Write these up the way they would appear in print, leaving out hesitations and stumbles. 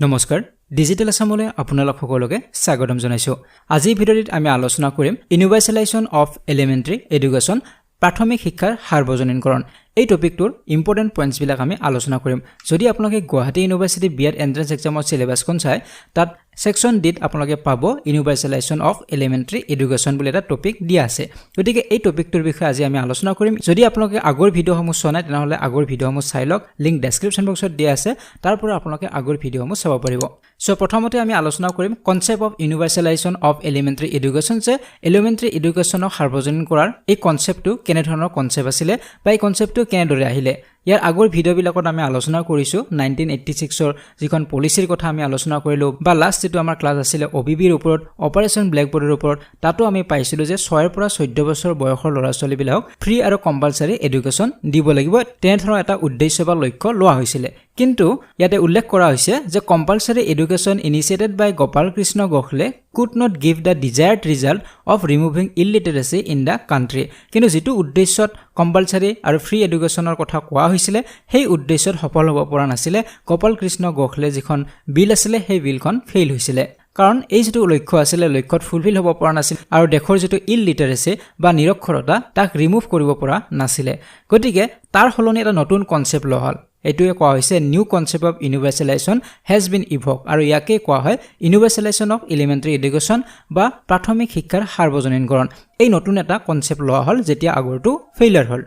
নমস্কাৰ ডিজিটেল আসামলৈ আপোনালোক সকলোকে স্বাগতম জনাইছো। আজিৰ ভিডিঅ'ত আমি আলোচনা কৰিম ইউনিভাৰ্সেলাইজেশন অফ এলিমেন্টাৰী এডুকেশ্যন প্ৰাথমিক শিক্ষাৰ সাৰ্বজনীনকৰণ। এই টপিকটোৰ ইম্পৰ্টেন্ট পইণ্টছ বিলাক আমি আলোচনা কৰিম। যদি আপোনালোকে গুৱাহাটী ইউনিভাৰ্সিটি বিএড এন্ট্ৰেন্স এক্সামৰ সিলেবাসখন চাই তাত সেকশন ডিত আপোনালোকে পাব ইউনিভাৰ্সেলাইজেশন অফ এলিমেন্টাৰী এডুকেশ্যন বুলি এটা টপিক দিয়া আছে। গতিকে এই টপিকটোৰ বিষয়ে আজি আমি আলোচনা কৰিম। যদি আপোনালোকে আগৰ ভিডিঅ'সমূহ চোৱা নাই তেনেহলে আগৰ ভিডিঅ'সমূহ চাই লওক, লিংক ডেসক্ৰিপচন বক্সত দিয়া আছে, তাৰ পৰা আপোনালোকে আগৰ ভিডিঅ'সমূহ চাব পাৰিব। সো প্ৰথমতে আমি আলোচনা কৰিম concept of universalisation of elementary education, যে এলিমেন্টাৰী এডুকেশ্যনক সাৰ্বজনীন কৰাৰ এই কনসেপ্টটো কেনে ধৰণৰ কনসেপ্ট আছিল বা এই কনসেপ্টটো কেনেদৰে আহিলে। ইয়াৰ আগৰ ভিডিঅ'বিলাকত আমি আলোচনা কৰিছো 1986 ৰ যিখন পলিচিৰ কথা আমি আলোচনা কৰিলো, বা লাষ্ট যেটো আমাৰ ক্লাছ আছিল OBBৰ ওপৰত, অপাৰেশন ব্ল্যাকবোৰ্ডৰ ওপৰত, তাতো আমি পাইছিলো যে 6 পৰা 14 বছৰ বয়সৰ ল'ৰা-ছোৱালী বিলাকক ফ্ৰী আৰু কম্পালসৰি এডুকেশ্যন দিব লাগিব, তেনে ধৰণৰ এটা উদ্দেশ্য বা লক্ষ্য লোৱা হৈছিল। কিন্তু ইয়াতে উল্লেখ কৰা হৈছে যে compulsory education initiated by Gopal Krishna Gokhale could not give the desired result of removing illiteracy in the country। কিন্তু যেটো উদ্দেশ্যত কম্পালসৰি আৰু ফ্ৰী এডুকেশ্যনৰ কথা কোৱা হৈছিল সেই উদ্দেশ্যত সফল হ'ব পৰা নাছিল। গোপাল কৃষ্ণ গোখলে যিখন বিল আছিল সেই বিলখন ফেইল হৈছিল, কাৰণ এই যেটো লক্ষ্য আছিল লক্ষ্যত ফুলফিল হ'ব পৰা নাছিল আৰু দেশৰ যেটো ইলিটাৰেসি বা নিৰক্ষৰতা তাক ৰিমুভ কৰিব পৰা নাছিল। গতিকে তাৰ হলনি এটা নতুন কনসেপ্ট লোৱা হ'ল। এটোৱে কোৱা হৈছে new concept of universalisation has been evoked, আৰু ইয়াকে কোৱা হয় ইউনিভাৰ্সেলাইজেশন অফ এলিমেন্টাৰী এডুকেশ্যন বা প্ৰাথমিক শিক্ষাৰ সাৰ্বজনীনকৰণ। এই নতুন এটা কনসেপ্ট লোৱা হ'ল যেতিয়া আগৰটো ফেইলাৰ হ'ল।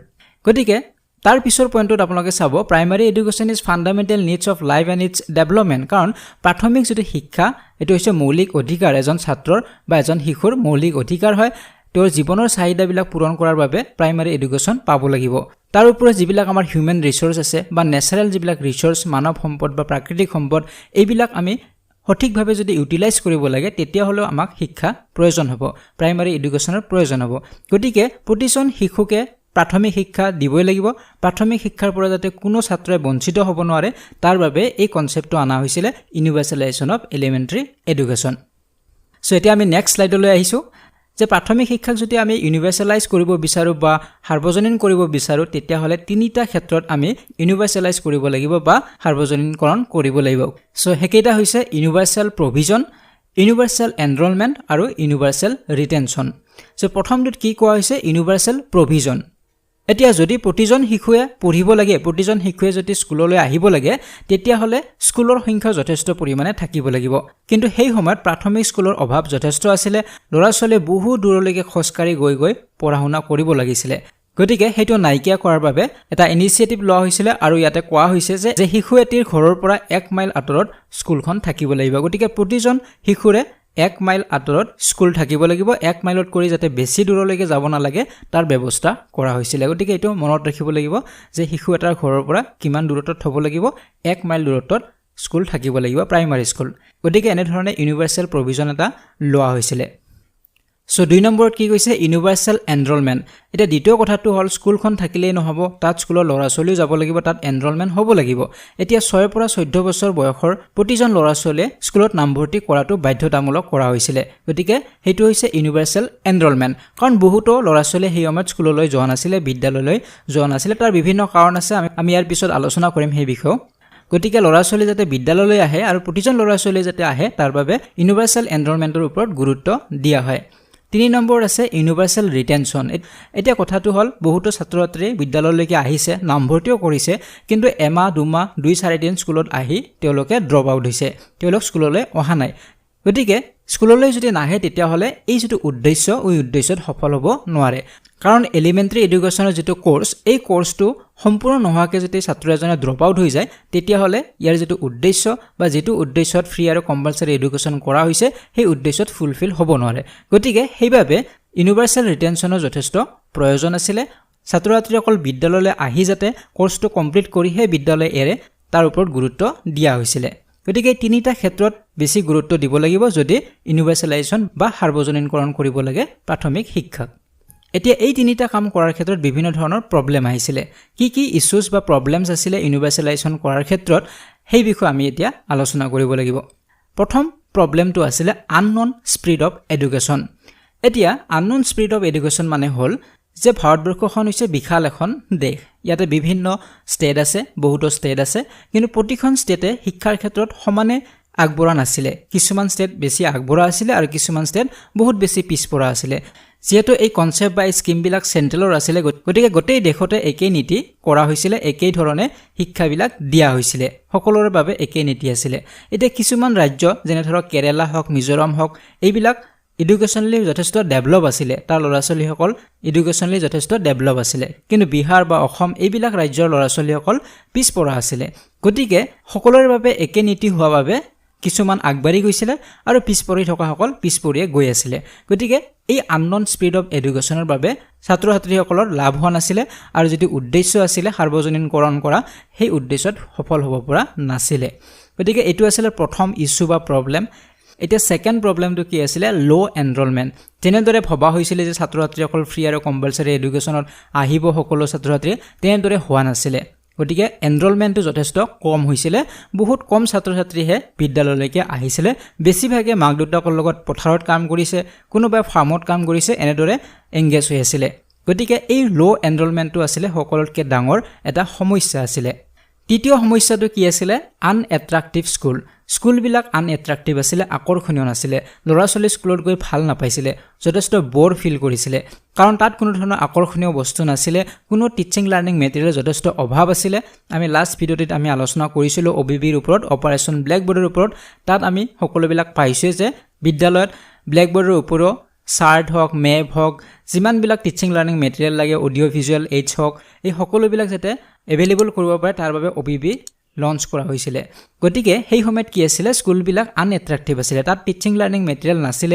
গতিকে তাৰ পিছৰ পইণ্টত আপোনালোকে চাব primary education is fundamental needs of life and it's development, কাৰণ প্ৰাথমিক যেটো শিক্ষা এটো হৈছে মৌলিক অধিকাৰ, এজন ছাত্ৰৰ বা এজন শিশুৰ মৌলিক অধিকাৰ হয়। তেওঁৰ জীৱনৰ চাহিদাবিলাক পূৰণ কৰাৰ বাবে প্ৰাইমাৰী এডুকেশ্যন পাব লাগিব। তাৰ ওপৰত যিবিলাক আমাৰ হিউমেন ৰিসোৰ্স আছে বা নেচাৰেল যিবিলাক ৰিসোৰ্স, মানৱ সম্পদ বা প্ৰাকৃতিক সম্পদ, এইবিলাক আমি সঠিকভাৱে যদি ইউটিলাইজ কৰিব লাগে তেতিয়া হলেও আমাক শিক্ষা প্ৰয়োজন হ'ব, প্ৰাইমাৰী এডুকেশ্যনৰ প্ৰয়োজন হ'ব। গতিকে প্ৰতিজন শিশুকে প্ৰাথমিক শিক্ষা দিবই লাগিব। প্ৰাথমিক শিক্ষাৰ পৰা যাতে কোনো ছাত্ৰই বঞ্চিত হ'ব নোৱাৰে তাৰ বাবে এই কনসেপ্টটো আনা হৈছিল ইউনিভাৰ্সেলাইজেশন অফ এলিমেন্টাৰী এডুকেশ্যন। সো এতিয়া আমি নেক্সট স্লাইডলৈ আহিছো যে প্ৰাথমিক শিক্ষাক যদি আমি ইউনিভাৰ্সেলাইজ কৰিব বিচাৰো বা সাৰ্বজনীন কৰিব বিচাৰো তেতিয়া হলে তিনিটা ক্ষেত্ৰত আমি ইউনিভাৰ্সেলাইজ কৰিব লাগিব বা সাৰ্বজনীনকৰণ কৰিব লাগিব। সো হেকেইটা হৈছে ইউনিভাৰ্সেল প্ৰভিজন, ইউনিভাৰ্সেল এনৰলমেন্ট আৰু ইউনিভাৰ্সেল ৰিটেনশন। সো প্ৰথমটোত কি কোৱা হৈছে ইউনিভাৰ্সেল প্ৰভিজন। এতিয়া যদি প্ৰতিজন শিশুৱে পঢ়িব লাগে, প্ৰতিজন শিশুৱে যদি স্কুললৈ আহিব লাগে তেতিয়া হলে স্কুলৰ সংখ্যা যথেষ্ট পৰিমাণে থাকিব লাগিব। কিন্তু সেই সময়ত প্ৰাথমিক স্কুলৰ অভাৱ যথেষ্ট আছিল, ল'ৰা-ছোৱালীয়ে বহু দূৰলৈকে খোজকাঢ়ি গৈ পঢ়া-শুনা কৰিব লাগিছিল। গতিকে সেইটো নাইকিয়া কৰাৰ বাবে এটা ইনিচিয়েটিভ লোৱা হৈছিল আৰু ইয়াতে কোৱা হৈছে যে শিশু এটিৰ ঘৰৰ পৰা 1 মাইল আঁতৰত স্কুলখন থাকিব লাগিব। গতিকে প্ৰতিজন শিশুৰে 1 মাইল আঁতৰত স্কুল থাকিব লাগিব। 1 মাইলত কৰি যাতে বেছি দূৰলৈকে যাব নালাগে তাৰ ব্যৱস্থা কৰা হৈছিল। গতিকে এইটো মনত ৰাখিব লাগিব যে শিশু এটাৰ ঘৰৰ পৰা কিমান দূৰত্বত হ'ব লাগিব, 1 মাইল দূৰত্বত স্কুল থাকিব লাগিব, প্ৰাইমাৰী স্কুল। গতিকে এনে ধৰণে ইউনিভাৰ্সেল প্ৰভিজন এটা লোৱা হৈছিল। সো 2 নম্বৰত কি কৈছে ইউনিভাৰ্সেল এনৰলমেন্ট। এটা দ্বিতীয় কথাটো হ'ল স্কুলখন থাকিলেই নহব, তাত স্কুলৰ ল'ৰা-ছোৱালীও যাব লাগিব, তাত এনৰলমেন্ট হ'ব লাগিব। এতিয়া 6 পৰা 14 বছৰ বয়সৰ প্ৰতিজন ল'ৰা-ছোৱালীয়ে স্কুলত নামভৰ্তি কৰাটো বাধ্যতামূলক কৰা হৈছিল। গতিকে সেইটো হৈছে ইউনিভাৰ্সেল এনৰলমেন্ট, কাৰণ বহুতো ল'ৰা-ছোৱালীয়ে সেই সময়ত স্কুললৈ যোৱা নাছিল, বিদ্যালয়লৈ যোৱা নাছিল। তাৰ বিভিন্ন কাৰণ আছে, আমি ইয়াৰ পিছত আলোচনা কৰিম সেই বিষয়ে। গতিকে ল'ৰা-ছোৱালী যাতে বিদ্যালয়লৈ আহে আৰু প্ৰতিজন ল'ৰা-ছোৱালী যাতে আহে তাৰ বাবে ইউনিভাৰ্সেল এনৰলমেন্টৰ ওপৰত গুৰুত্ব দিয়া হয়। 3 নম্বৰ আছে ইউনিভাৰ্সেল ৰিটেনশন। এতিয়া কথাটো হ'ল বহুতো ছাত্ৰ-ছাত্ৰী বিদ্যালয়লৈকে আহিছে, নামভৰ্তিও কৰিছে, কিন্তু এমাহ 2 মাহ 2-4 দিন স্কুলত আহি তেওঁলোকে ড্ৰপ আউট হৈছে, তেওঁলোক স্কুললৈ অহা নাই। গতিকে স্কুললৈ যদি নাহে তেতিয়া হলে এই যেটো উদ্দেশ্য ওই উদ্দেশ্যত সফল হ'ব নোৱাৰে, কাৰণ এলিমেন্টাৰী এডুকেশ্যনৰ যেটো কোৰ্স এই কোৰ্সটো সম্পূৰ্ণ নোহোৱাকৈ যদি ছাত্ৰ এজনে ড্ৰপ আউট হৈ যায় তেতিয়া হলে ইয়াৰ যেটো উদ্দেশ্য বা যেটো উদ্দেশ্যত ফ্ৰী আৰু কম্পালসৰি এডুকেশ্যন কৰা হৈছে সেই উদ্দেশ্যত ফুলফিল হ'ব নোৱাৰে। গতিকে সেইভাবে ইউনিভাৰ্সেল ৰিটেনশনৰ যথেষ্ট প্ৰয়োজন আছিল। ছাত্ৰ-ছাত্ৰীসকল বিদ্যালয়লৈ আহি যাতে কোৰ্সটো কমপ্লিট কৰি হে বিদ্যালয় এৰে তাৰ ওপৰত গুৰুত্ব দিয়া হৈছিল। গতিকে তিনিটা ক্ষেত্ৰত বেছি গুৰুত্ব দিব লাগিব যদি ইউনিভাৰ্সেলাইজেশন বা সাৰ্বজনীনকৰণ কৰিব লাগে প্ৰাথমিক শিক্ষাক। এতিয়া এই তিনিটা কাম কৰাৰ ক্ষেত্ৰত বিভিন্ন ধৰণৰ প্ৰবলেম আহিছিল। কি ইস্যুজ বা প্ৰবলেমছ আছিল ইউনিভাৰ্সেলাইজেশন কৰাৰ ক্ষেত্ৰত সেই বিষয়ে আমি এতিয়া আলোচনা কৰিব লাগিব। প্ৰথম প্ৰবলেমটো আছিল আননোন স্পিড অফ এডুকেশ্যন। এতিয়া আননোন স্পিড অফ এডুকেশ্যন মানে হ'ল যে ভাৰতবৰ্ষখন হৈছে বিশাল এখন দেশ, ইয়াতে বিভিন্ন ষ্টেট আছে, বহুতো ষ্টেট আছে, কিন্তু প্ৰতিখন ষ্টেটে শিক্ষাৰ ক্ষেত্ৰত সমানে আগবঢ়া নাছিলে কিছুমান ষ্টেট বেছি আগবঢ়া আছিলে আৰু কিছুমান ষ্টেট বহুত বেছি পিছপৰা আছিলে যেহেতু এই কনসেপ্ট বা স্কিমবিলাক সেন্ট্ৰেলৰ আছিলে গতিকে গোটেই দেশতে একেই নীতি কৰা হৈছিল একেই ধৰণে শিক্ষাবিলাক দিয়া হৈছিল সকলোৰে বাবে একেই নীতি আছিল এতিয়া কিছুমান ৰাজ্য যেনে ধৰক কেৰালা হওক মিজোৰাম হওক এইবিলাক এডুকেশনলি যথেষ্ট ডেভেলপ আছিল তাৰ ল'ৰা-ছোৱালীসকল এডুকেশনলি যথেষ্ট ডেভেলপ আছিল কিন্তু বিহাৰ বা অসম এইবিলাক ৰাজ্যৰ ল'ৰা-ছোৱালীসকল পিছপৰা আছিল গতিকে সকলোৰে বাবে একে নীতি হোৱা বাবে কিছুমান আগবাঢ়ি গৈছিল আৰু পিছপৰি থকাসকল পিছপৰিয়ে গৈ আছিল গতিকে এই আননন স্পীড অফ এডুকেশনৰ বাবে ছাত্ৰ-ছাত্ৰীসকলৰ লাভ হোৱা নাছিল আৰু যেটো উদ্দেশ্য আছিল সাৰ্বজনীনকৰণ কৰা সেই উদ্দেশ্যত সফল হ'ব পৰা নাছিল গতিকে এটো আছিল প্ৰথম ইস্যু বা প্ৰবলেম এতিয়া সেকেন্ড প্ৰবলেমটো কি আছিল লো এনৰোলমেন্ট তেনেদৰে ভবা হৈছিল যে ছাত্ৰ-ছাত্ৰীসকল ফ্ৰী আৰু কম্পালসৰি এডুকেশনত আহিব সকলো ছাত্ৰ-ছাত্ৰী তেনেদৰে হোৱা নাছিল গতিকে এনৰোলমেন্টটো যথেষ্ট কম হৈছিল বহুত কম ছাত্ৰ-ছাত্ৰীহে বিদ্যালয়লৈকে আহিছিল বেছিভাগে মাক দেউতাকৰ লগত পথাৰত কাম কৰিছে কোনোবাই ফাৰ্মত কাম কৰিছে এনেদৰে এংগেজ হৈ আছিল গতিকে এই লো এনৰোলমেন্টটো আছিল সকলোতকৈ ডাঙৰ এটা সমস্যা আছিল তৃতীয় সমস্যাটো কি আছিল আনএট্ৰাক্টিভ স্কুলবিলাক আনএট্ৰাক্টিভ আছিল আকৰ্ষণীয় নাছিল ল'ৰা-ছোৱালী স্কুলত গৈ ভাল নাপাইছিল যথেষ্ট বৰ ফিল কৰিছিল কাৰণ তাত কোনো ধৰণৰ আকৰ্ষণীয় বস্তু নাছিল কোনো টিচিং লাৰ্নিং মেটেৰিয়েল যথেষ্ট অভাৱ আছিল আমি লাষ্ট ভিডিঅ'টিত আমি আলোচনা কৰিছিলো OBBৰ ওপৰত অপাৰেচন ব্ল্যাকবোৰ্ডৰ ওপৰত তাত আমি সকলোবিলাক পাইছো যে বিদ্যালয়ত ব্ল্যাকবোৰ্ডৰ ওপৰত চাৰ্ট হওক মেপ হওক যিমানবিলাক টিচিং লাৰ্নিং মেটেৰিয়েল লাগে অডিও ভিজুৱেল এইডছ হওক এই সকলোবিলাক যাতে এভেইলেবল কৰিব পাৰে তাৰ বাবে OBB লঞ্চ কৰা হৈছিল গতিকে সেই সময়ত কি আছিল স্কুলবিলাক আনএট্ৰাক্টিভ আছিল তাত টিচিং লাৰ্নিং মেটেৰিয়েল নাছিল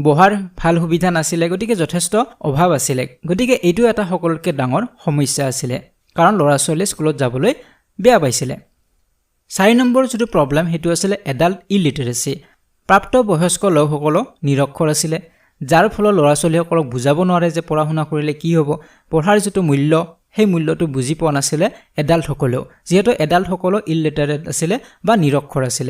বহাৰ ভাল সুবিধা নাছিল গতিকে যথেষ্ট অভাৱ আছিল গতিকে এইটো এটা সকলোতকৈ ডাঙৰ সমস্যা আছিল কাৰণ ল'ৰা-ছোৱালী স্কুলত যাবলৈ বেয়া পাইছিল 4 নম্বৰ যেটো প্ৰবলেম হেতু আছিল এডাল্ট ইলিটাৰেসি প্ৰাপ্তবয়স্ক লোকসকল নিৰক্ষৰ আছিল যাৰ ফলত ল'ৰা-ছোৱালীসকলক বুজাব নোৱাৰে যে পঢ়া শুনা কৰিলে কি হ'ব পঢ়াৰ যেটো মূল্য সেই মূল্যটো বুজি পোৱা নাছিল এডাল্ট সকলো যেহেতু এডাল্ট সকলো ইলিটাৰেট আছিল বা নিৰক্ষৰ আছিল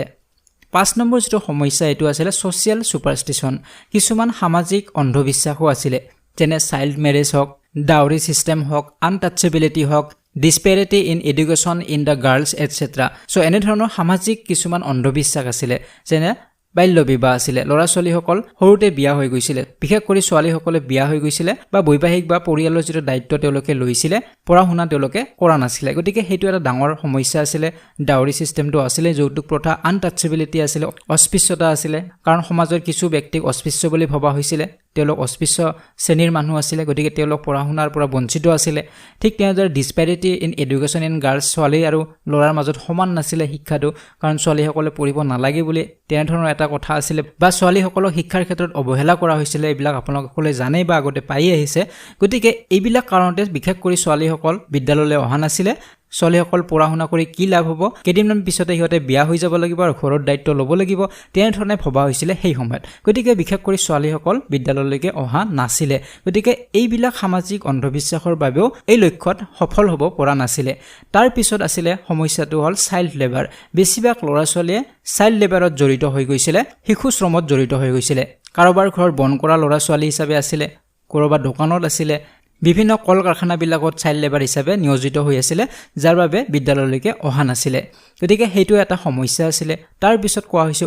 5 নম্বৰ যেটো সমস্যা এটো আছিল সোশ্যাল সুপাৰষ্টিশন কিছুমান সামাজিক অন্ধবিশ্বাসো আছিল যেনে চাইল্ড ম্যাৰেজ হওক ডাউৰি সিস্টেম হওক আনটাচেবিলিটি হওক disparity in education in the girls etc so এনে ধৰণৰ সামাজিক কিছুমান অন্ধবিশ্বাস আছিল যেনে বাল্য বিবাহ আছিল ল'ৰা-ছোৱালীসকল সৰুতে বিয়া হৈ গৈছিল বিশেষ কৰি ছোৱালীসকলে বিয়া হৈ গৈছিল বা বৈবাহিক বা পৰিয়ালৰ যেটো দায়িত্ব তেওঁলোকে লৈছিল পঢ়া শুনা তেওঁলোকে কৰা নাছিল গতিকে হেতু এটা ডাঙৰ সমস্যা আছিল ডাউৰি সিস্টেমটো আছিল যৌতুক প্ৰথা আনটাচেবিলিটি আছিল অস্পৃশ্যতা আছিল কাৰণ সমাজৰ কিছু ব্যক্তিক অস্পৃশ্য বুলি ভবা হৈছিল তেওঁলোক অস্পৃশ্য শ্ৰেণীৰ মানুহ আছিল গতিকে তেওঁলোক পঢ়া শুনাৰ পৰা বঞ্চিত আছিল ঠিক তেনেদৰে ডিসপ্যাৰিটি ইন এডুকেশন ইন গাৰ্লছ ছোৱালী আৰু ল'ৰাৰ মাজত সমান নাছিল শিক্ষাটো কাৰণ ছোৱালীসকলে পঢ়িব নালাগে বুলি তেনেধৰণৰ এটা কথা আছিল বা ছোৱালীসকলক শিক্ষাৰ ক্ষেত্ৰত অৱহেলা কৰা হৈছিল এইবিলাক আপোনালোকসকলে জানে বা আগতে পাই আহিছে গতিকে এইবিলাক কাৰণতে বিশেষ কৰি ছোৱালীসকল বিদ্যালয়লৈ অহা নাছিল ছোৱালীসকল পঢ়া শুনা কৰি কি লাভ হ'ব কেদিনমান পিছতে ইহঁতে বিয়া হৈ যাব লাগিব আৰু ঘৰৰ দায়িত্ব ল'ব লাগিব তেনেধৰণে ভবা হৈছিল সেই সময়ত গতিকে বিশেষ কৰি ছোৱালীসকল বিদ্যালয়লৈকে অহা নাছিল গতিকে এইবিলাক সামাজিক অন্ধবিশ্বাসৰ বাবেও এই লক্ষ্যত সফল হ'ব পৰা নাছিল তাৰ পিছত আছিল সমস্যাটো হ'ল চাইল্ড লেবাৰ বেছিভাগ ল'ৰা-ছোৱালীয়ে চাইল্ড লেবাৰত জড়িত হৈ গৈছিল শিশু শ্ৰমত জড়িত হৈ গৈছিল কাৰোবাৰ ঘৰ বন কৰা ল'ৰা-ছোৱালী হিচাপে আছিল কৰবাত দোকানত আছিল বিভিন্ন কল কাৰখানাবিলাকত চাইল্ড লেবাৰ হিচাপে নিয়োজিত হৈ আছিল যাৰ বাবে বিদ্যালয়লৈকে অহা নাছিল গতিকে হেতু এটা সমস্যা আছিল তাৰ পিছত কোৱা হৈছে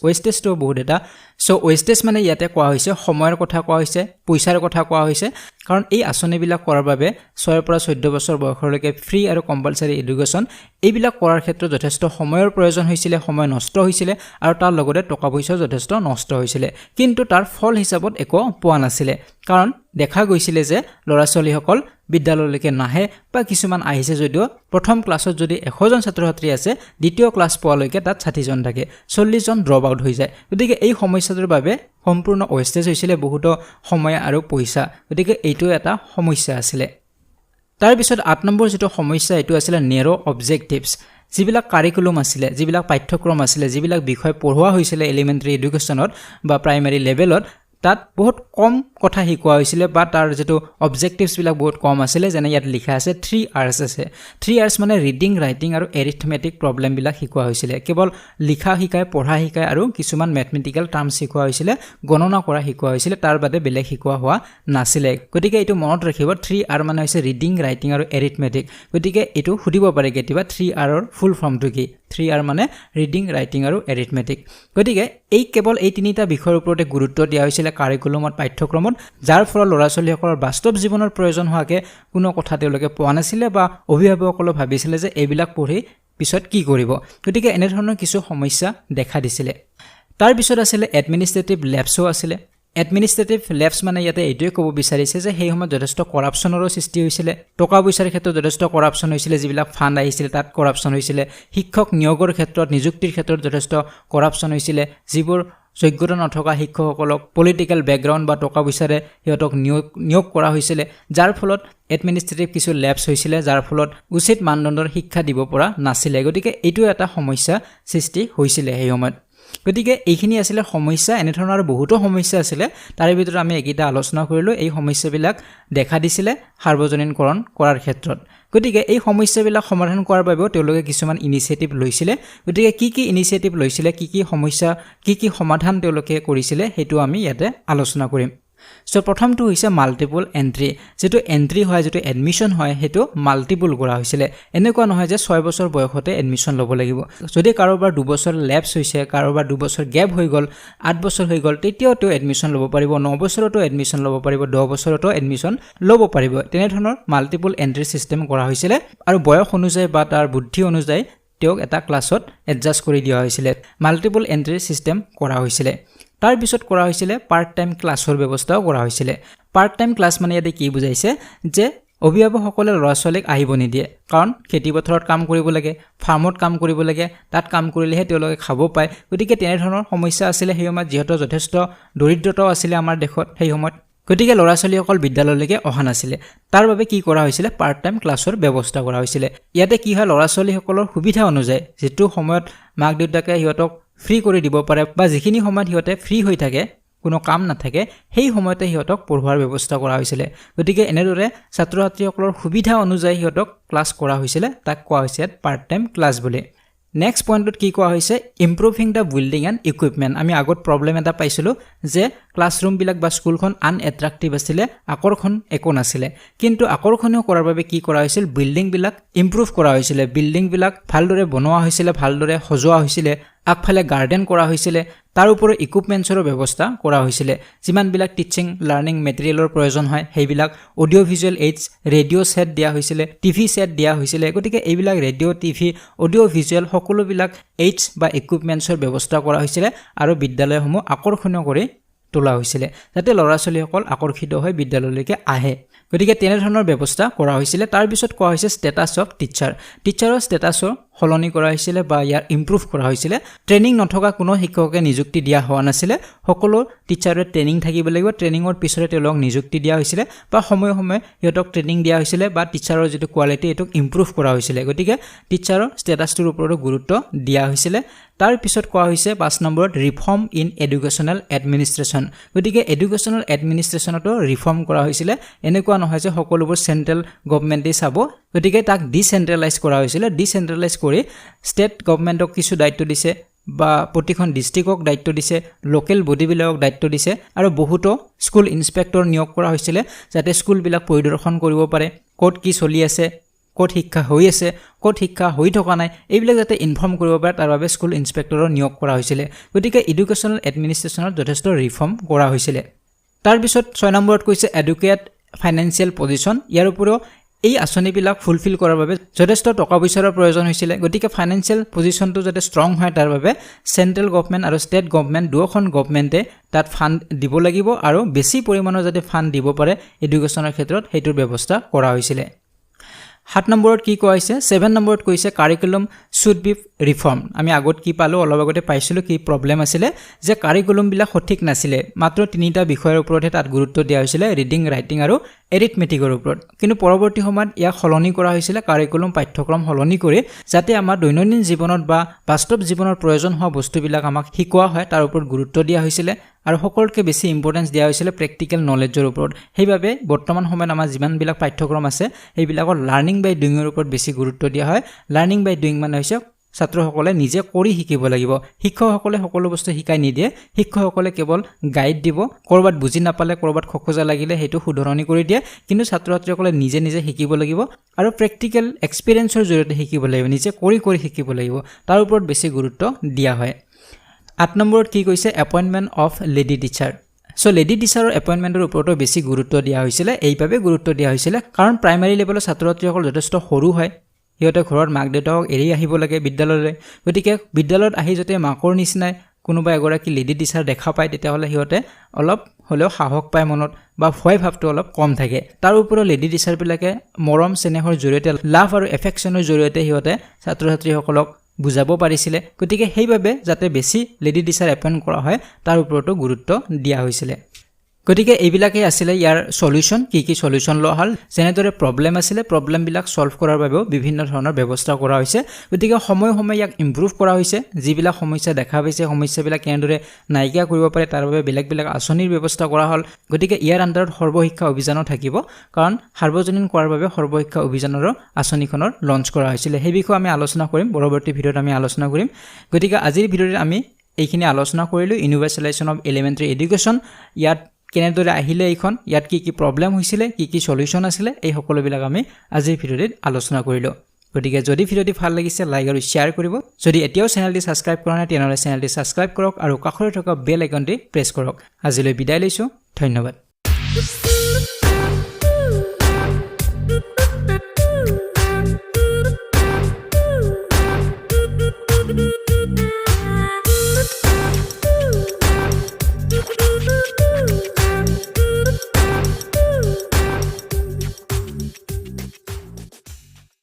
ওয়েষ্টেজটো বহুত এটা সো ওয়েষ্টেজ মানে ইয়াতে কোৱা হৈছে সময়ৰ কথা কোৱা হৈছে পইচাৰ কথা কোৱা হৈছে কাৰণ এই আঁচনিবিলাক কৰাৰ বাবে 6 পৰা 14 বছৰ বয়সলৈকে ফ্ৰী আৰু কম্পালসৰি এডুকেশন এইবিলাক কৰাৰ ক্ষেত্ৰত যথেষ্ট সময়ৰ প্ৰয়োজন হৈছিল সময় নষ্ট হৈছিল আৰু তাৰ লগতে টকা পইচা যথেষ্ট নষ্ট হৈছিল কিন্তু তাৰ ফল হিচাপত একো পোৱা নাছিল কাৰণ দেখা গৈছিল যে ল'ৰা-ছোৱালীসকল বিদ্যালয়লৈকে নাহে বা কিছুমান আহিছে যদিও প্ৰথম ক্লাছত যদি 100 জন ছাত্ৰ-ছাত্ৰী আছে দ্বিতীয় ক্লাছ পোৱালৈকে তাত 60 জন থাকে 40 জন ড্ৰপ আউট হৈ যায় গতিকে এই সমস্যাটোৰ বাবে সম্পূৰ্ণ ওয়েষ্টেজ হৈছিল বহুত সময় আৰু পইচা গতিকে এইটো এটা সমস্যা আছিল তাৰ পিছত 8 নম্বৰ যেটো সমস্যা এটো আছিল নেৰো অবজেক্টিভছ যিবিলাক কাৰিকুলাম আছিল যিবিলাক পাঠ্যক্ৰম আছিল যিবিলাক বিষয় পঢ়োৱা হৈছিল এলিমেন্টাৰী এডুকেশনত বা প্ৰাইমাৰী লেভেলত তাত বহুত কম কথা শিকোৱা হৈছিল বা তাৰ যেটো অবজেক্টিভছ বিলাক বহুত কম আছিল যেনে ইয়াত লিখা আছে 3 R's আছে 3 R's মানে ৰিডিং ৰাইটিং আৰু এৰিথমেটিক প্ৰবলেম বিলাক শিকোৱা হৈছিল কেৱল লিখা শিকায় পঢ়া শিকায় আৰু কিছুমান ম্যাথমেটিক্যাল টাৰ্মছ শিকোৱা হৈছিল গণনা কৰা শিকোৱা হৈছিল তাৰ বাদে বেলেগ শিকোৱা হোৱা নাছিল গতিকে এটো মনত ৰাখিব 3 R মানে হৈছে ৰিডিং ৰাইটিং আৰু এৰিথমেটিক গতিকে এটো সুধিব পাৰে কেতিয়াবা 3 R ৰ ফুল ফৰ্মটো কি 3R মানে ৰিডিং ৰাইটিং আৰু এৰিথমেটিক গতিকে এই কেৱল এই তিনিটা বিষয়ৰ ওপৰতে গুৰুত্ব দিয়া হৈছিল কাৰিকুলামত পাঠ্যক্ৰমত যাৰ ফলত ল'ৰা ছোৱালীসকলৰ বাস্তৱ জীৱনৰ প্ৰয়োজন হোৱাকে কোনো কথা তেওঁলোকে পোৱা নাছিল বা অভিভাৱকসকলে ভাবিছিল যে এইবিলাক পঢ়ি পিছত কি কৰিব গতিকে এনে ধৰণৰ কিছু সমস্যা দেখা দিছিল তাৰ পিছত আছিল এডমিনিষ্ট্ৰেটিভ লেপছো আছিল এডমিনিষ্ট্ৰেটিভ লেপছ মানে ইয়াতে এইটোৱে ক'ব বিচাৰিছে যে সেই সময়ত যথেষ্ট কৰাপশ্যনৰো সৃষ্টি হৈছিল টকা পইচাৰ ক্ষেত্ৰত যথেষ্ট কৰাপশ্যন হৈছিল যিবিলাক ফাণ্ড আহিছিল তাত কৰাপশ্যন হৈছিল শিক্ষক নিয়োগৰ ক্ষেত্ৰত নিযুক্তিৰ ক্ষেত্ৰত যথেষ্ট কৰাপশ্যন হৈছিল যিবোৰ যোগ্যতা নথকা শিক্ষকসকলক পলিটিক্যাল বেকগ্ৰাউণ্ড বা টকা পইচাৰে সিহঁতক নিয়োগ কৰা হৈছিল যাৰ ফলত এডমিনিষ্ট্ৰেটিভ কিছু লেপছ হৈছিল যাৰ ফলত উচিত মানদণ্ডৰ শিক্ষা দিব পৰা নাছিল গতিকে এইটো এটা সমস্যা সৃষ্টি হৈছিল সেই সময়ত গতিকে এইখিনি আছিল সমস্যা এনে ধৰণৰ বহুতো সমস্যা আছিল তাৰে ভিতৰত আমি একিটা আলোচনা কৰিলো এই সমস্যাবিলাক দেখা দিছিল সাৰ্বজনীনকৰণ কৰাৰ ক্ষেত্ৰত গতিকে এই সমস্যাবিলাক সমাধান কৰাৰ বাবেও তেওঁলোকে কিছুমান ইনিচিয়েটিভ লৈছিল গতিকে কি ইনিচিয়েটিভ লৈছিল কি সমস্যা কি সমাধান তেওঁলোকে কৰিছিল হেতু আমি ইয়াতে আলোচনা কৰিম সো প্ৰথমটো হৈছে মাল্টিপল এন্ট্ৰি যেটো এন্ট্ৰি হয় যেটো এডমিশন হয় হেতু মাল্টিপল কৰা হৈছিল এনেকুৱা নহয় যে 6 বছৰ বয়সতে এডমিশন ল'ব লাগিব যদি কাৰোবাৰ 2 বছৰ ল্যাপছ হৈছে কাৰোবাৰ 2 বছৰ গ্যাপ হৈ গল 8 বছৰ হৈ গল তেতিয়াও এডমিশন ল'ব পাৰিব 9 বছৰতো এডমিশন ল'ব পাৰিব 10 বছৰতো এডমিশন ল'ব পাৰিব তেনে ধৰণৰ মাল্টিপল এন্ট্ৰি সিস্টেম কৰা হৈছিল আৰু বয়স অনুযায়ী বা তাৰ বুদ্ধি অনুযায়ী তেওঁক এটা ক্লাছত এডজাস্ট কৰি দিয়া হৈছিল মাল্টিপল এন্ট্ৰি সিস্টেম কৰা হৈছিল তাৰ পিছত কৰা হৈছিল পাৰ্ট টাইম ক্লাছৰ ব্যৱস্থাও কৰা হৈছিল পাৰ্ট টাইম ক্লাছ মানে ইয়াতে কি বুজাইছে যে অভিভাৱকসকলে ল'ৰা ছোৱালীক আহিব নিদিয়ে কাৰণ খেতি পথাৰত কাম কৰিব লাগে ফাৰ্মত কাম কৰিব লাগে তাত কাম কৰিলেহে তেওঁলোকে খাব পায় গতিকে তেনে ধৰণৰ সমস্যা আছিল সেই সময়ত যিহেতু যথেষ্ট দৰিদ্ৰতাও আছিল আমাৰ দেশত সেই সময়ত গতিকে ল'ৰা ছোৱালীসকল বিদ্যালয়লৈকে অহা নাছিল তাৰ বাবে কি কৰা হৈছিল পাৰ্ট টাইম ক্লাছৰ ব্যৱস্থা কৰা হৈছিল ইয়াতে কি হয় ল'ৰা ছোৱালীসকলৰ সুবিধা অনুযায়ী যেটো সময়ত মাক দেউতাকে সিহঁতক ফ্ৰী কৰি দিব পাৰে বা যিখিনি সময়ত সিহঁতে ফ্ৰী হৈ থাকে কোনো কাম নাথাকে সেই সময়তে সিহঁতক পঢ়োৱাৰ ব্যৱস্থা কৰা হৈছিল গতিকে এনেদৰে ছাত্ৰ ছাত্ৰীসকলৰ সুবিধা অনুযায়ী সিহঁতক ক্লাছ কৰা হৈছিল তাক কোৱা হৈছে পাৰ্ট টাইম ক্লাছ বুলি নেক্সট পইণ্টত কি কোৱা হৈছে ইমপ্ৰুভিং দা বিল্ডিং এণ্ড ইকুইপমেণ্ট আমি আগত প্ৰব্লেম এটা পাইছিলোঁ যে ক্লাছৰুমবিলাক বা স্কুলখন আনএট্ৰাক্টিভ আছিল আকৰ্ষণ একো নাছিল কিন্তু আকৰ্ষণীয় কৰাৰ বাবে কি কৰা হৈছিল বিল্ডিংবিলাক ইমপ্ৰুভ কৰা হৈছিল বিল্ডিংবিলাক ভালদৰে বনোৱা হৈছিল ভালদৰে সজোৱা হৈছিল আগফালে গাৰ্ডেন কৰা হৈছিল তাৰ ওপৰত ইকুইপমেন্টছৰ ব্যৱস্থা কৰা হৈছিল যিমানবিলাক টিচিং লাৰ্নিং মেটেৰিয়েলৰ প্ৰয়োজন হয় সেইবিলাক audio visual AIDS radio' set দিয়া হৈছিল টিভি সেট দিয়া হৈছিল গতিকে এইবিলাক ৰেডিঅ' টিভি অডিও ভিজুৱেল সকলোবিলাক এইডছ বা ইকুইপমেন্টছৰ ব্যৱস্থা কৰা হৈছিল আৰু বিদ্যালয়সমূহ আকৰ্ষণীয় কৰি তোলা হৈছিল যাতে ল'ৰা ছোৱালীসকল আকৰ্ষিত হৈ বিদ্যালয়লৈকে আহে গতিকে তেনে ধৰণৰ ব্যৱস্থা কৰা হৈছিল তাৰ পিছত কোৱা হৈছে ষ্টেটাছ অফ টিচাৰৰ ষ্টেটাছৰ হলনি কৰা হৈছিল বা ইয়াৰ ইমপ্ৰুভ কৰা হৈছিল ট্ৰেনিং নথকা কোনো শিক্ষকে নিযুক্তি দিয়া হোৱা নাছিল সকলো টিচাৰৰ ট্ৰেনিং থাকিব লাগিব ট্ৰেনিঙৰ পিছৰে তেওঁলোকক নিযুক্তি দিয়া হৈছিল বা সময়ে সময়ে সিহঁতক ট্ৰেনিং দিয়া হৈছিল বা টিচাৰৰ যেটো কোৱালিটি এটোক ইমপ্ৰুভ কৰা হৈছিল গতিকে টিচাৰৰ ষ্টেটাছটোৰ ওপৰত গুৰুত্ব দিয়া হৈছিল তাৰ পিছত কোৱা হৈছে 5 নম্বৰত ৰিফৰ্ম ইন এডুকেশ্যনেল এডমিনিষ্ট্ৰেশ্যন গতিকে এডুকেশ্যনেল এডমিনিষ্ট্ৰেশ্যনতো ৰিফৰ্ম কৰা হৈছিল এনেকুৱা নহয় যে সকলোবোৰ চেন্ট্ৰেল গভৰ্ণমেণ্টে চাব গতিকে তাক ডিসেন্ট্ৰেলাইজ কৰা হৈছিল ডিসেন্ট্ৰেলাইজ কৰি ষ্টেট গভৰ্ণমেণ্টক কিছু দায়িত্ব দিছে বা প্ৰতিখন ডিস্ট্ৰিক্টক দায়িত্ব দিছে লোকেল বডিবিলাকক দায়িত্ব দিছে আৰু বহুতো স্কুল ইনস্পেক্টৰ নিয়োগ কৰা হৈছিল যাতে স্কুলবিলাক পৰিদৰ্শন কৰিব পাৰে ক'ত কি চলি আছে ক'ত শিক্ষা হৈ আছে ক'ত শিক্ষা হৈ থকা নাই এইবিলাক যাতে ইনফৰ্ম কৰিব পাৰে তাৰ বাবে স্কুল ইনস্পেক্টৰৰ নিয়োগ কৰা হৈছিল গতিকে এডুকেশ্যনেল এডমিনিষ্ট্ৰেশ্যনত যথেষ্ট ৰিফৰ্ম কৰা হৈছিল তাৰ পিছত 6 নম্বৰত কৈছে এডুকেট ফাইনান্সিয়েল পজিশন ইয়াৰ উপৰিও এই আঁচনিবিলাক ফুলফিল কৰাৰ বাবে যথেষ্ট টকা পইচাৰ প্ৰয়োজন হৈছিল গতিকে ফাইনান্সিয়েল পজিশনটো যাতে ষ্ট্ৰং হয় তাৰ বাবে সেন্ট্ৰেল গভৰ্ণমেণ্ট আৰু ষ্টেট গভৰ্ণমেণ্ট দুখন গভৰ্ণমেণ্টে তাত ফাণ্ড দিব লাগিব আৰু বেছি পৰিমাণৰ যাতে ফাণ্ড দিব পাৰে এডুকেশ্যনৰ ক্ষেত্ৰত হেতুৰ ব্যৱস্থা কৰা হৈছিল 7 নম্বৰত কি কোৱা হৈছে 7 নম্বৰত কৈছে কাৰিকুলাম শুড বি ৰিফৰ্ম আমি আগত কি পালো অলপ আগতে পাইছিলো কি প্ৰবলেম আছিল যে কাৰিকুলাম বিলাক সঠিক নাছিল মাত্ৰ তিনিটা বিষয়ৰ ওপৰতহে তাত গুৰুত্ব দিয়া হৈছিল ৰিডিং ৰাইটিং আৰু এৰিথমেটিকৰ ওপৰত কিন্তু পৰৱৰ্তী সময়ত ইয়াক হলনি কৰা হৈছিল কাৰিকুলাম পাঠ্যক্ৰম হলনি কৰি যাতে আমাৰ দৈনন্দিন জীৱনত বা বাস্তৱ জীৱনৰ প্ৰয়োজন হোৱা বস্তুবিলাক আমাক শিকোৱা হয় তাৰ ওপৰত গুৰুত্ব দিয়া হৈছিল আৰু সকলোতকৈ বেছি ইম্পৰ্টেন্স দিয়া হৈছিল প্ৰেক্টিকেল নলেজৰ ওপৰত সেইবাবে বৰ্তমান সময়ত আমাৰ যিমানবিলাক পাঠ্যক্ৰম আছে সেইবিলাকৰ লাৰ্নিং বাই ডুইঙৰ ওপৰত বেছি গুৰুত্ব দিয়া হয় লাৰ্নিং বাই ডুইং মানে হৈছে ছাত্ৰসকলে নিজে কৰি শিকিব লাগিব শিক্ষকসকলে সকলো বস্তু শিকাই নিদিয়ে শিক্ষকসকলে কেৱল গাইড দিব কৰবাত বুজি নাপালে কৰবাত খোকোজা লাগিলে হেতু শুধৰণি কৰি দিয়ে কিন্তু ছাত্ৰ-ছাত্ৰীসকলে নিজে নিজে শিকিব লাগিব আৰু প্ৰেক্টিকেল এক্সপেৰিয়েন্সৰ জৰিয়তে শিকিব লাগিব নিজে কৰি শিকিব লাগিব তাৰ ওপৰত বেছি গুৰুত্ব দিয়া হয় 8 নম্বৰত কি কৈছে appointment of lady teacher so lady টিচাৰৰ এপইন্টমেন্টৰ ওপৰতো বেছি গুৰুত্ব দিয়া হৈছিল এইভাবে গুৰুত্ব দিয়া হৈছিল কাৰণ প্ৰাইমাৰী লেভেলৰ ছাত্ৰ-ছাত্ৰীসকল যথেষ্ট সৰু হয় হিয়তে ঘৰৰ মাক দেউতাকক এৰি আহিব লাগে বিদ্যালয়লৈ গতিকে বিদ্যালয়ত আহি যতে মাকৰ নিচিনাই কোনোবা এগৰাকী লেডি টিচাৰ দেখা পায় তেতিয়াহলে হিয়তে অলপ হলেও সাহস পায় মনত বা ভয় ভাৱটো অলপ কম থাকে তাৰ ওপৰত লেডি টিচাৰ বিলাকে মৰম স্নেহৰ জৰিয়তে লাভ আৰু এফেকশনৰ জৰিয়তে হিয়তে ছাত্ৰ-ছাত্ৰীসকলক বুজাব পাৰিছিল গতিকে সেইভাবে যাতে বেছি লেডি টিচাৰ এপইন্ট কৰা হয় তাৰ ওপৰতো গুৰুত্ব দিয়া হৈছিল গতিকে এইবিলাকে আছিল ইয়াৰ সলিউশন কি সলিউশন লোৱা হল যেনেদৰে প্ৰবলেম আছিল প্ৰবলেম বিলাক সলভ কৰাৰ বাবে বিভিন্ন ধৰণৰ ব্যৱস্থা কৰা হৈছে গতিকে সময় ইয়াক ইমপ্ৰুভ কৰা হৈছে যিবিলাক সমস্যা দেখা পাইছে সমস্যাবিলাক কেনেদৰে নাইকিয়া কৰিব পাৰে তাৰ বাবে বেলেগ আঁচনিৰ ব্যৱস্থা কৰা হল গতিকে ইয়াৰ আণ্ডাৰত সৰ্বশিক্ষা অভিযানো থাকিব কাৰণ সাৰ্বজনীন কৰাৰ বাবে সৰ্বশিক্ষা অভিযানৰ আঁচনিখনৰ লঞ্চ কৰা হৈছিল সেই বিষয়ে আমি আলোচনা কৰিম পৰৱৰ্তী ভিডিঅত আমি আলোচনা কৰিম গতিকে আজিৰ ভিডিঅত আমি এইখিনি আলোচনা কৰিলো ইউনিভাৰ্সেলাইজেশন অফ এলিমেন্টাৰী এডুকেশ্যন ইয়াত কেনেদৰে আহিলে এইখন ইয়াত কি প্ৰবলেম হৈছিল কি সলিউশন আছিল এই সকলোবিলাক আমি আজিৰ ভিডিঅত আলোচনা কৰিলো গতিকে যদি ভিডিঅটি ভাল লাগিছে লাইক আৰু শেয়াৰ কৰিব যদি এতিয়াও চেনেলটি সাবস্ক্ৰাইব কৰা নাই তেনহলে চেনেলটি সাবস্ক্ৰাইব কৰক আৰু কাষৰে থকা বেল আইকনটি প্ৰেছ কৰক আজিলৈ বিদায় লৈছো ধন্যবাদ